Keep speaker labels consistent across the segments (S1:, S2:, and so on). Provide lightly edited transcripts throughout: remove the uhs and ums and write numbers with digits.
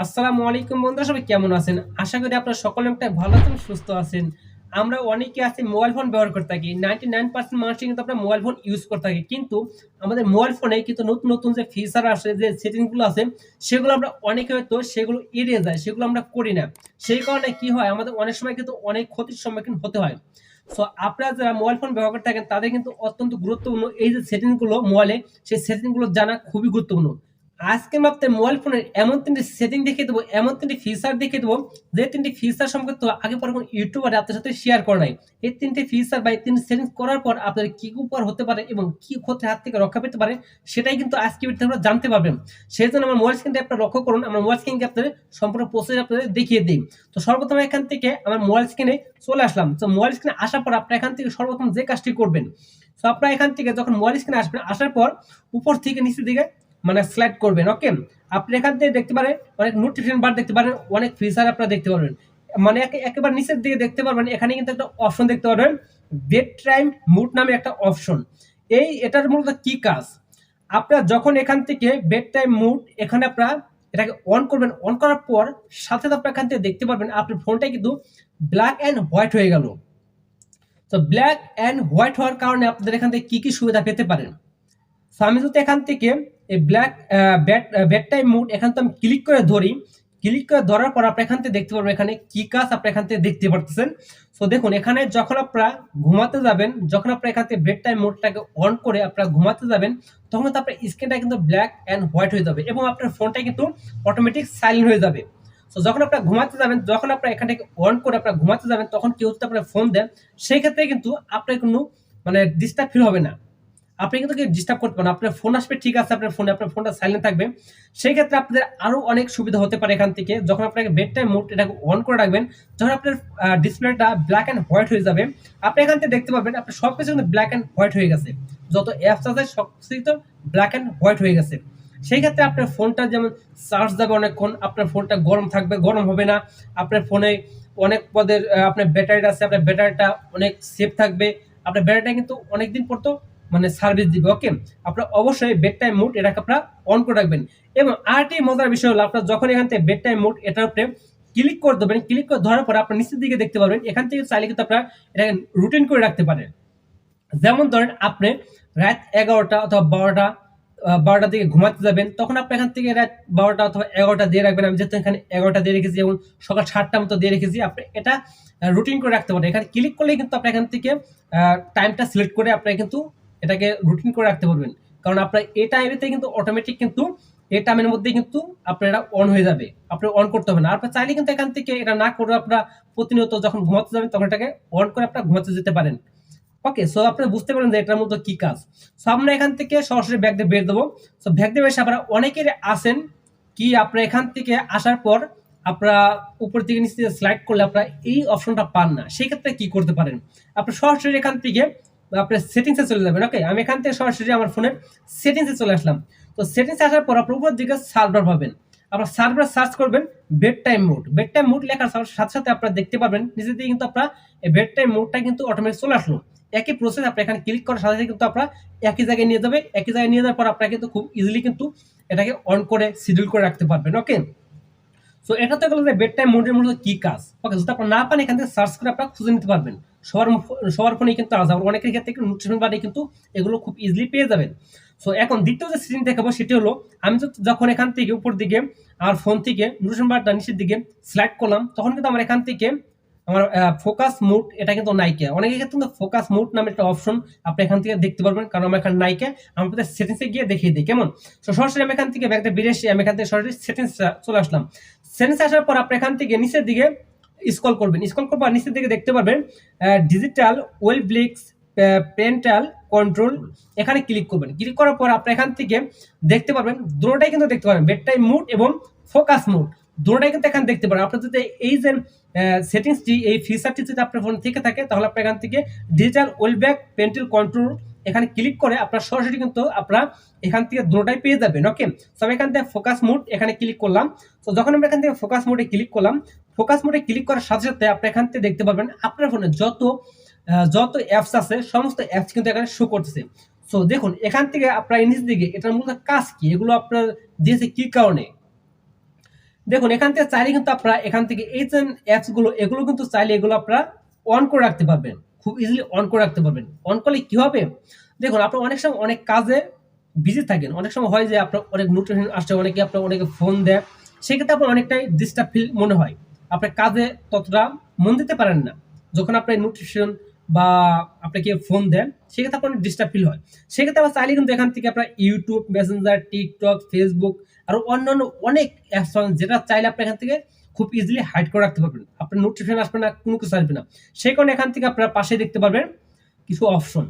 S1: আসসালামু আলাইকুম বন্ধুরা, সবাই কেমন আছেন? আশা করি আপনারা সকলে অনেকটা ভালো আছেন, সুস্থ আছেন। আমরা অনেকে আছি মোবাইল ফোন ব্যবহার করে থাকি। 99% মানুষই কিন্তু আমরা মোবাইল ফোন ইউজ করে থাকি। কিন্তু আমাদের মোবাইল ফোনে কিন্তু নতুন, নতুন যে ফিচার আসে, যে সেটিং গুলো আছে, সেগুলো আমরা অনেকে হয়তো সেগুলো এড়িয়ে যায়। সেগুলো আমরা করি না। সেই কারণে কি হয়? আমাদের অনেক সময় কিন্তু অনেক ক্ষতির সম্মুখীন হতে হয়। সো আপনারা যারা মোবাইল ফোন ব্যবহার করে থাকেন, তাদের কিন্তু অত্যন্ত গুরুত্বপূর্ণ এই যে সেটিং গুলো মোবাইলে, সেই সেটিং গুলো জানা খুবই গুরুত্বপূর্ণ। আজকে মাত্র মোবাইল ফোনের এমন ৩ টি সেটিং দেখিয়ে দেবো, এমন ৩ টি ফিচার দেখিয়ে দেবো, যে ৩ টি ফিচার সম্পর্কে তো আগে পরে কোনো ইউটিউবার আপনার সাথে শেয়ার করে নাই। এই ৩ টি ফিচার বা এই ৩ টি সেটিংস করার পর আপনার কি উপকার হতে পারে এবং কি ক্ষতির হাত থেকে রক্ষা পেতে পারে, সেটাই কিন্তু আজকে ভিডিওতে আপনারা জানতে পারবেন। সেজন্য আমার মোবাইল স্ক্রিনটা আপনারা লক্ষ্য করুন। আমার মোবাইল স্ক্রিনকে আপনাদের সম্পূর্ণ প্রসেস আপনাদের দেখিয়ে দিই। তো সর্বপ্রথম এখান থেকে আমার মোবাইল স্ক্রিনে চলে আসলাম। তো মোবাইল স্ক্রিনে আসার পর আপনারা এখান থেকে সর্বপ্রথম যে কাজটি করবেন, তো আপনারা এখান থেকে যখন মোবাইল স্ক্রিনে আসবেন, আসার পর উপর থেকে নিচের দিকে মানে স্লাইড করবেন। ওকে, আপনি এখান থেকে দেখতে পারেন অনেক নোটিফিকেশন বার দেখতে পারেন, অনেক ফিচার আপনারা দেখতে পারবেন। মানে একেবারে নিচের দিকে দেখতে পারবেন, এখানে কিন্তু একটা অপশন দেখতে পারবেন, বেড টাইম মুড নামে একটা অপশন। এটার মূলত কি কাজ? আপনারা যখন এখান থেকে বেড টাইম মুড এখানে আপনারা এটাকে অন করবেন, অন করার পর সাথে সাথে আপনারা এখান থেকে দেখতে পারবেন আপনার ফোনটা কিন্তু ব্ল্যাক অ্যান্ড হোয়াইট হয়ে গেল। তো ব্ল্যাক অ্যান্ড হোয়াইট হওয়ার কারণে আপনাদের এখান থেকে কি কি সুবিধা পেতে পারেন? সো আমি যদি এখান থেকে এই ব্ল্যাক বেড টাইম মুড এখান থেকে আমি ক্লিক করে ধরি, ক্লিক করে ধরার পর আপনি এখান থেকে দেখতে পারবেন এখানে কি কাজ আপনি এখান থেকে দেখতে পারতেছেন। সো দেখুন, এখানে যখন আপনারা ঘুমাতে যাবেন, যখন আপনারা এখান থেকে বেড টাইম মোডটাকে অন করে আপনারা ঘুমাতে যাবেন, তখন তো আপনার স্ক্রিনটা কিন্তু ব্ল্যাক অ্যান্ড হোয়াইট হয়ে যাবে এবং আপনার ফোনটা কিন্তু অটোমেটিক সাইলেন্ট হয়ে যাবে। সো যখন আপনারা ঘুমাতে যাবেন, যখন আপনারা এখান থেকে অন করে আপনারা ঘুমাতে যাবেন, তখন কেউ যদি আপনার ফোন দেন, সেই ক্ষেত্রে কিন্তু আপনার কোনো মানে ডিস্টার্ব ফিল হবে না। আপনি কিন্তু ডিস্টার্ব করতে পারেন, আপনার ফোন আসবে ঠিক আছে, আপনার ফোনটা সাইলেন্ট থাকবে। সেই ক্ষেত্রে আপনাদের আরো অনেক সুবিধা হতে পারে। এখান থেকে যখন আপনাকে বেড টাইম মোড এটাকে অন করে রাখবেন, যখন আপনার ডিসপ্লেটা ব্ল্যাক অ্যান্ড হোয়াইট হয়ে যাবে, আপনি এখান থেকে দেখতে পাবেন আপনার সবকিছু কিন্তু ব্ল্যাক অ্যান্ড হোয়াইট হয়ে গেছে। যত অ্যাপস আছে সবকিছু কিন্তু ব্ল্যাক অ্যান্ড হোয়াইট হয়ে গেছে। সেই ক্ষেত্রে আপনার ফোনটা যেমন চার্জ যাবে অনেকক্ষণ, আপনার ফোনটা গরম থাকবে, গরম হবে না। আপনার ফোনে অনেক পদের আপনার ব্যাটারি আছে, আপনার ব্যাটারিটা অনেক সেফ থাকবে। আপনার ব্যাটারিটা কিন্তু অনেকদিন পর তো মানে সার্ভিস দিবে। ওকে, আপনারা অবশ্যই বেড টাইম মোড এটাকে আপনারা অন করে রাখবেন। এবং আরেকটি মজার বিষয় হলো, আপনারা যখন এখান থেকে বেড টাইম মোড এটার উপরে ক্লিক করে দেবেন, ক্লিক করে ধরার পর আপনার নিচের দিকে দেখতে পারবেন, এখান থেকে চাইলে কিন্তু আপনারা এটাকে রুটিন করে রাখতে পারেন। যেমন ধরেন আপনি রাত 11টা অথবা 12টার দিকে ঘুমাতে যাবেন, তখন আপনি এখান থেকে রাত 12টা অথবা 11টা দিয়ে রাখবেন। আমি যেহেতু এখানে 11টা দিয়ে রেখেছি এবং সকাল 7টার মতো দিয়ে রেখেছি, আপনি এটা রুটিন করে রাখতে পারেন। এখানে ক্লিক করলেই কিন্তু আপনি এখান থেকে টাইমটা সিলেক্ট করে আপনি কিন্তু এটাকে রুটিন করে রাখতে পারবেন। কারণ আপনার এই টাইমেতে কিন্তু অটোমেটিক কিন্তু এই টাইমের মধ্যে কিন্তু আপনার এটা অন হয়ে যাবে, আপনি অন করতে হবে না। আপনার চাইলে কিন্তু এখান থেকে এটা না করে আপনারা প্রতিনিয়ত যখন ঘুমাতে যাবেন তখন এটাকে অন করে আপনারা ঘুমাতে যেতে পারেন। ওকে, সো আপনারা বুঝতে পারেন যে এটার মধ্যে কি কাজ। সো আমরা এখান থেকে সরাসরি ব্যাক দিয়ে বের দেবো। সো ব্যাক দিয়ে এসে আপনারা অনেকের আসেন কি, আপনারা এখান থেকে আসার পর আপনারা উপর থেকে নিচে স্লাইড করলে আপনারা এই অপশনটা পান না। সেই ক্ষেত্রে কি করতে পারেন? আপনারা সরাসরি এখান থেকে আপনার সেটিংসে চলে যাবেন। ওকে, আমি এখান থেকে সরাসরি আমার ফোনের সেটিংসে চলে আসলাম। তো সেটিংসে আসার পর আপনার উপর দিকে সার্ভার পাবেন, আপনার সার্ভার সার্চ করবেন bed time mode. Bed time mode লেখার সাথে সাথে আপনারা দেখতে পারবেন নিচে দিয়ে কিন্তু আপনার এই বেড টাইম মোডটা কিন্তু অটোমেটিক চলে আসলো। একই প্রসেস, আপনি এখানে ক্লিক করার সাথে সাথে কিন্তু আপনারা একই জায়গায় নিয়ে যাবে। একই জায়গায় নিয়ে যাওয়ার পর আপনারা কিন্তু খুব ইজিলি কিন্তু এটাকে অন করে শিডিউল করে রাখতে পারবেন। ওকে, সো এটা তো গেল যে বেড টাইম মোডের মূলত কি কাজ। ওকে, যদি আপনারা না পান এখান থেকে সার্চ করে আপনারা খুঁজে নিতে পারবেন। সবার ফোনে কিন্তু আছে, আবার অনেকের ক্ষেত্রে নোটিফিকেশন বারে কিন্তু এগুলো খুব ইজিলি পেয়ে যাবেন। সো এখন দ্বিতীয় যে সেটিং দেখাবো সেটি হলো, আমি যখন এখান থেকে উপর দিকে আমার ফোন থেকে নোটিফিকেশন বারটা নিচের দিকে স্লাইড করলাম, তখন কিন্তু আমার এখান থেকে আমার ফোকাস মুড এটা কিন্তু নাইকে। অনেকের ক্ষেত্রে কিন্তু ফোকাস মুড নামে একটা অপশন আপনি এখান থেকে দেখতে পারবেন, কারণ আমার এখানে নাইকে। আমাদের সেটিংসে গিয়ে দেখিয়ে দিই কেমন। তো সরাসরি আমি এখান থেকে ব্যাগটা বেরিয়ে এসে আমি এখান থেকে সরাসরি সেটিংস চলে আসলাম। সেটিংস আসার পর আপনি এখান থেকে নিচের দিকে স্ক্রল করবেন, স্ক্রল করবার নিচের দিকে দেখতে পারবেন ডিজিটাল ওয়েলবিংস পেরেন্টাল কন্ট্রোল। এখানে ক্লিক করবেন, ক্লিক করার পর আপনি এখান থেকে দেখতে পারবেন দুটোটাই কিন্তু দেখতে পারবেন, বেড টাইম মুড এবং ফোকাস মুড দুটোটাই কিন্তু এখানে দেখতে পারেন। আপনার যদি এই যে সেটিংসটি এই ফিচারটি যদি আপনার ফোন থেকে থাকে, তাহলে আপনি এখান থেকে ডিজিটাল ওয়েলব্যাক পেরেন্টাল কন্ট্রোল এখানে ক্লিক করে আপনার সরাসরি কিন্তু আপনারা এখান থেকে দুটোটাই পেয়ে যাবেন। ওকে, সো আমি এখান থেকে ফোকাস মুড এখানে ক্লিক করলাম। তো যখন আমরা এখান থেকে ফোকাস মোডে ক্লিক করলাম, ফোকাস মোডে ক্লিক করার সাথে সাথে আপনি এখান থেকে দেখতে পারবেন আপনার ফোনে যত অ্যাপস আছে সমস্ত অ্যাপস কিন্তু এখানে শো করতেছে। সো দেখুন এখান থেকে আপনার নিচ দিকে এটার মূলত কাজ কি, এগুলো আপনার দিয়েছে কি কারণে। দেখুন এখান থেকে চাইলে কিন্তু আপনারা এখান থেকে এই যে অ্যাপস গুলো এগুলো কিন্তু চাইলে এগুলো আপনারা অন করে রাখতে পারবেন, খুব ইজিলি অন করে রাখতে পারবেন। অন করলে কি হবে, দেখুন আপনার অনেক সময় অনেক কাজে বিজি থাকেন, অনেক সময় হয় যে আপনার অনেক নোটিফিকেশন আসছে, অনেকে আপনার অনেকে ফোন দেয়, সেক্ষেত্রে আপনার অনেকটাই ডিস্টার্ব ফিল মনে হয়, আপনার কাজে ততটা মন দিতে পারেন না। যখন আপনার নোটিফিকেশন বা আপনাকে ফোন দেন সেক্ষেত্রে আপনার ডিস্টার্ব ফিল হয়। সেক্ষেত্রে আবার চাইলে কিন্তু এখান থেকে আপনার ইউটিউব, মেসেঞ্জার, টিকটক, ফেসবুক আর অন্যান্য অনেক অ্যাপস যেটা চাইলে আপনি এখান থেকে খুব ইজিলি হাইড করে রাখতে পারবেন, আপনার নোটিফিকেশন আসবে না, কোনো কিছু আসবে না। সেই কারণে এখান থেকে আপনারা পাশে দেখতে পারবেন কিছু অপশন,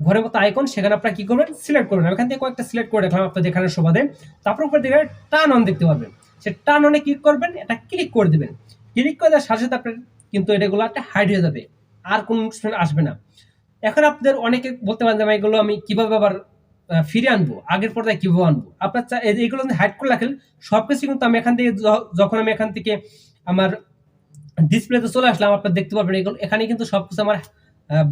S1: ঘরের মতো আইকন, সেখানে আপনারা কি করবেন সিলেক্ট করবেন। এখান থেকে কয়েকটা সিলেক্ট করে রাখলাম আপনাদের দেখানোর সুবাদে। তারপর উপর দিকে টার্ন অন দেখতে পারবেন, সে টার্ন অনে ক্লিক করবেন, এটা ক্লিক করে দেবেন। ক্লিক করে দেওয়ার সাথে সাথে আপনার কিন্তু এগুলো একটা হাইড হয়ে যাবে, আর কোনো নোটিফিকেশন আসবে না। এখন আপনাদের অনেকে বলতে পারেন যে এগুলো আমি কিভাবে আবার ফিরে আনবো, আগের পর্যায়ে কিভাবে আনবো। আপনার এইগুলো হাইড করে রাখেন সবকিছু কিন্তু আমি এখান থেকে যখন আমি এখান থেকে আমার ডিসপ্লেতে চলে আসলাম, আপনারা দেখতে পাবেন এগুলো এখানে কিন্তু সবকিছু আমার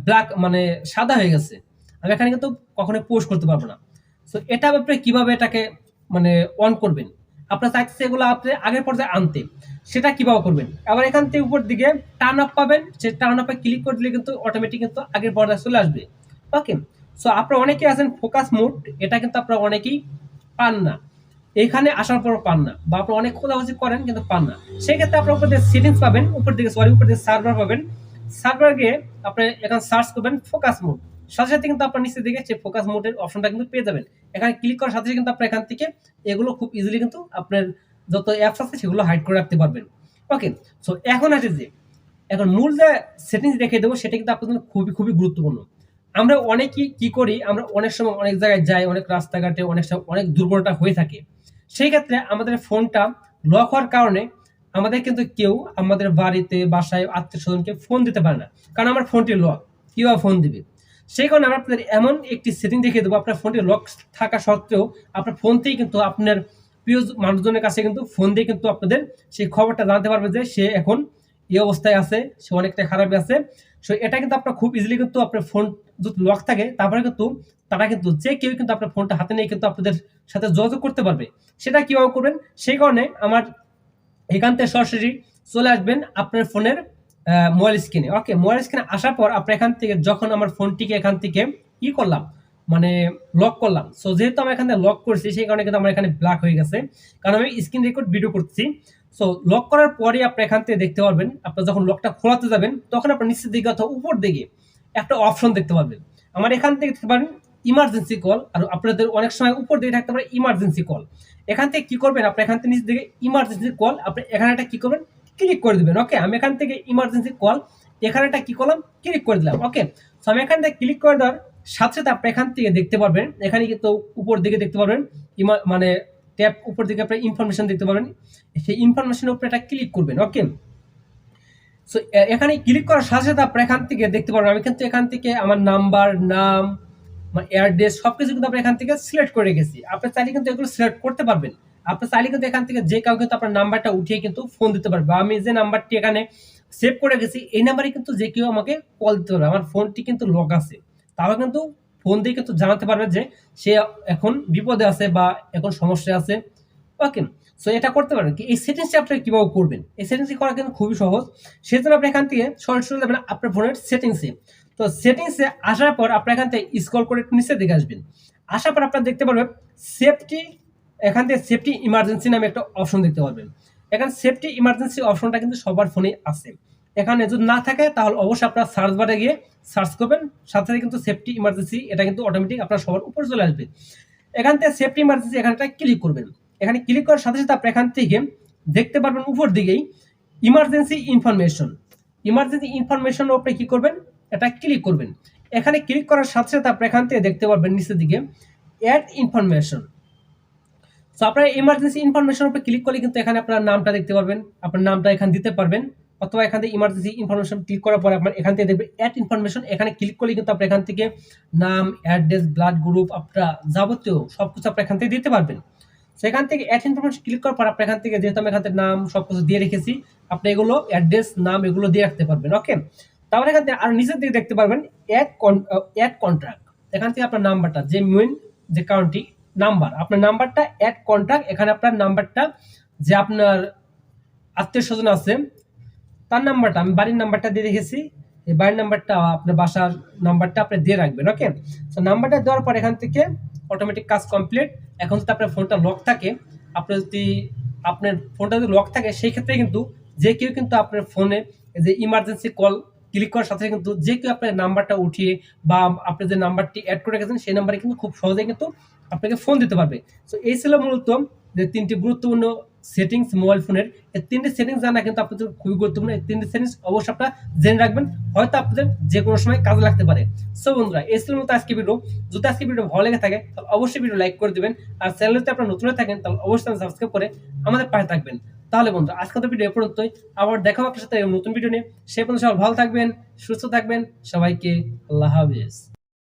S1: ব্ল্যাক মানে সাদা হয়ে গেছে। আমি এখানে কিন্তু কখনো পোস্ট করতে পারবো না। সো এটা আপনি কিভাবে এটাকে মানে অন করবেন, আপনার চাইতেছে এগুলো আপনি আগের পর্যায়ে আনতে, সেটা কিভাবে করবেন। আবার এখান থেকে উপর দিকে টার্ন আপ পাবেন, সেই টার্ন আপে ক্লিক করে দিলে কিন্তু অটোমেটিক কিন্তু আগের পর্যায়ে চলে আসবে। ওকে, সো আপনারা অনেকেই আছেন ফোকাস মোড, এটা কিন্তু আপনারা অনেকেই পান না, এখানে আসার পর পান না, বা আপনি অনেক খোঁজাখুঁজি করেন কিন্তু পান না। সেক্ষেত্রে আপনার উপর দিয়ে সেটিংস পাবেন, উপর দিকে উপর দিকে সার্ভার পাবেন। সার্ভার গিয়ে আপনি এখানে সার্চ করবেন ফোকাস মোড, সাথে সাথে কিন্তু আপনার নিচের দিকে সেই ফোকাস মোডের অপশনটা কিন্তু পেয়ে যাবেন। এখানে ক্লিক করার সাথে সাথে কিন্তু আপনার এখান থেকে এগুলো খুব ইজিলি কিন্তু আপনার যত অ্যাপস আছে সেগুলো হাইড করে রাখতে পারবেন। ওকে, সো এখন আছে যে এখন মূল যে সেটিংস দেখে দেবো সেটা কিন্তু আপনার জন্য খুবই খুবই গুরুত্বপূর্ণ। আমরা অনেকেই কি করি, আমরা অনেক সময় অনেক জায়গায় যাই, অনেক রাস্তাঘাটে অনেক সময় অনেক দুর্ঘটনা হয়ে থাকে। সেই ক্ষেত্রে আমাদের ফোনটা লক হওয়ার কারণে আমাদের কিন্তু কেউ আমাদের বাড়িতে বাসায় আত্মীয় স্বজনকে ফোন দিতে পারে না, কারণ আমার ফোনটি লক, কিভাবে ফোন দিবে। সেই কারণে আমরা আপনাদের এমন একটি সেটিং দেখিয়ে দেবো, আপনার ফোনটি লক থাকা সত্ত্বেও আপনার ফোনতেই কিন্তু আপনার প্রিয় মানুষজনের কাছে কিন্তু ফোন দিয়ে কিন্তু আপনাদের সেই খবরটা জানতে পারবে যে সে এখন এই অবস্থায় আছে, সে অনেকটা খারাপ আছে। সো এটা কিন্তু আপনার খুব ইজিলি কিন্তু আপনার ফোন যদি লক থাকে তারপরে কিন্তু তারা কিন্তু যে কেউ কিন্তু আপনার ফোনটা হাতে নিয়ে কিন্তু আপনাদের সাথে যোগাযোগ করতে পারবে। সেটা কিভাবে করবেন, সেই কারণে আমার এখান থেকে সরাসরি চলে আসবেন আপনার ফোনের মোবাইল স্ক্রিনে। ওকে, মোবাইল স্ক্রিনে আসার পর আপনি এখান থেকে যখন আমার ফোনটিকে এখান থেকে ই করলাম মানে লক করলাম, সো যেহেতু আমি এখানে লক করছি সেই কারণে কিন্তু আমার এখানে ব্ল্যাক হয়ে গেছে, কারণ আমি স্ক্রিন রেকর্ড ভিডিও করছি। সো লক করার পরে আপনি এখান থেকে দেখতে পারবেন, আপনার যখন লকটা খোলাতে যাবেন তখন আপনার নিচের দিকে অথবা উপর দিকে একটা অপশন দেখতে পাবেন। আমার এখান থেকে দেখতে পারেন ইমার্জেন্সি কল, আর আপনাদের অনেক সময় উপর দিকে থাকতে পারে ইমার্জেন্সি কল। এখান থেকে কি করবেন, আপনি এখান থেকে নিচের দিকে ইমার্জেন্সি কল, আপনি এখানে একটা কি করবেন ক্লিক করে দিবেন। ওকে, আমি এখান থেকে ইমার্জেন্সি কল এখানে একটা কি করলাম ক্লিক করে দিলাম। ওকে, সো আমি এখান থেকে ক্লিক করে দেওয়ার সাথে সাথে আপনি এখান থেকে দেখতে পারবেন, এখানে কিন্তু উপর দিকে দেখতে পারবেন মানে ট্যাব উপর দিকে আপনি ইনফরমেশন দেখতে পাবেন, সেই ইনফরমেশনের উপরে এটা ক্লিক করবেন। ওকে, সো এখানে ক্লিক করার সাথে সাথে আপনি এখান থেকে দেখতে পারবেন আমি কিন্তু এখান থেকে আমার নাম্বার, নাম, অ্যাড্রেস সবকিছু কিন্তু আপনি এখান থেকে সিলেক্ট করে রেখেছি। আপনি চাইলে কিন্তু এগুলো সিলেক্ট করতে পারবেন। আপনি চাইলে কিন্তু এখান থেকে যে কাউকে কিন্তু আপনার নাম্বারটা উঠিয়ে কিন্তু ফোন দিতে পারবে, বা আমি যে নাম্বারটি এখানে সেভ করে গেছি এই নাম্বারে কিন্তু যে কেউ আমাকে কল দিতে পারবে। আমার ফোনটি কিন্তু লক আছে, তাও কিন্তু ফোন দিয়ে কিন্তু জানাতে পারবে যে সে এখন বিপদে আছে বা এখন সমস্যা আছে। ওকে, সো এটা করতে পারেন কি, এই সেটিংসটা আপনি কিভাবে করবেন, এই সেটিংসটি করা কিন্তু খুবই সহজ। সেজন্য আপনি এখান থেকে সরাসরি যাবেন আপনার ফোনের সেটিংসে। তো সেটিংসে আসার পর আপনি এখান থেকে স্ক্রল করে একটু নিচের দিকে আসবেন। আসার পর আপনারা দেখতে পারবেন সেফটি, এখান থেকে সেফটি ইমার্জেন্সি নামে একটা অপশন দেখতে পারবেন। এখানে সেফটি ইমার্জেন্সি অপশনটা কিন্তু সবার ফোনেই আছে। এখানে যদি না থাকে তাহলে অবশ্যই আপনার সার্চ বারে গিয়ে সার্চ করবেন, সাথে সাথে কিন্তু সেফটি ইমার্জেন্সি এটা কিন্তু অটোমেটিক আপনার সবার উপরে চলে আসবে। এখান থেকে সেফটি ইমার্জেন্সি এখানটা ক্লিক করবেন। এখানে ক্লিক করার সাথে সাথে আপনি এখান থেকে দেখতে পারবেন উপর দিকেই ইমার্জেন্সি ইনফরমেশন। ইমার্জেন্সি ইনফরমেশনের উপরে কি করবেন, এটা ক্লিক করবেন। এখানে ক্লিক করার সাথে সাথে আপনি এখান থেকে দেখতে পারবেন নিচের দিকে অ্যাড ইনফরমেশন। সো আপনার ইমার্জেন্সি ইনফরমেশন উপরে ক্লিক করলে কিন্তু এখানে আপনার নামটা দেখতে পারবেন, আপনার নামটা এখানে দিতে পারবেন, অথবা এখান থেকে ইমার্জেন্সি ইনফরমেশন ক্লিক করার পরে আপনার এখান থেকে দেখবেন অ্যাড ইনফরমেশন। এখানে ক্লিক করলে কিন্তু আপনি এখান থেকে নাম, অ্যাড্রেস, ব্লাড গ্রুপ, আপনার যাবতীয় সবকিছু আপনি এখান থেকে দিতে পারবেন। সেখান থেকে অ্যাড ইনফরমেশন ক্লিক করার পর আপনি এখান থেকে যেহেতু আমি এখান থেকে নাম সবকিছু দিয়ে রেখেছি, আপনি এগুলো অ্যাড্রেস, নাম এগুলো দিয়ে রাখতে পারবেন। ওকে, তারপরে এখান থেকে আর নিচের দিকে দেখতে পারবেন অ্যাড কন্ট্রাক্ট। এখান থেকে আপনার নাম্বারটা যে মেইন যে কাউন্টি নাম্বার, আপনার নাম্বারটা অ্যাড কন্ট্রাক্ট, এখানে আপনার নাম্বারটা যে আপনার আত্মীয় স্বজন আছে তার নাম্বারটা আমি বাড়ির নাম্বারটা দিয়ে রেখেছি। এই বাড়ির নাম্বারটা আপনার বাসার নাম্বারটা আপনি দিয়ে রাখবেন। ওকে, তো নাম্বারটা দেওয়ার পর এখান থেকে অটোমেটিক কাজ কমপ্লিট। এখন যদি আপনার ফোনটা লক থাকে, আপনার যদি আপনার ফোনটা যদি লক থাকে সেই ক্ষেত্রে কিন্তু যে কেউ কিন্তু আপনার ফোনে যে ইমার্জেন্সি কল ক্লিক করার সাথে কিন্তু যে কেউ আপনার নাম্বারটা উঠিয়ে বা আপনি যে নাম্বারটি অ্যাড করে রেখেছেন সেই নাম্বারে কিন্তু খুব সহজেই কিন্তু আপনাকে ফোন দিতে পারবে। তো এই ছিল মূলত যে ৩টি গুরুত্বপূর্ণ সেটিংস মোবাইল ফোনের। এই ৩টি সেটিংস জানা কিন্তু আপনাদের খুবই গুরুত্বপূর্ণ। এই ৩টি সেটিংস অবশ্যই আপনারা জেনে রাখবেন, হয়তো আপনাদের যে কোনো সময় কাজে লাগতে পারে। সো বন্ধুরা, এই ছিল মতো আজকে ভিডিও। যদি আজকে ভিডিও ভালো লেগে থাকে তাহলে অবশ্যই ভিডিও লাইক করে দিবেন। আর চ্যানেলে যদি আপনারা নতুন হয়ে থাকেন তাহলে অবশ্যই সাবস্ক্রাইব করে আমাদের পাশে থাকবেন। তাহলে বন্ধুরা, আজকের ভিডিও এ পর্যন্তই। আবার দেখা হবে আপনার সাথে নতুন ভিডিও নিয়ে। সে পর্যন্ত সবাই ভালো থাকবেন, সুস্থ থাকবেন। সবাইকে আল্লাহ হাফেজ।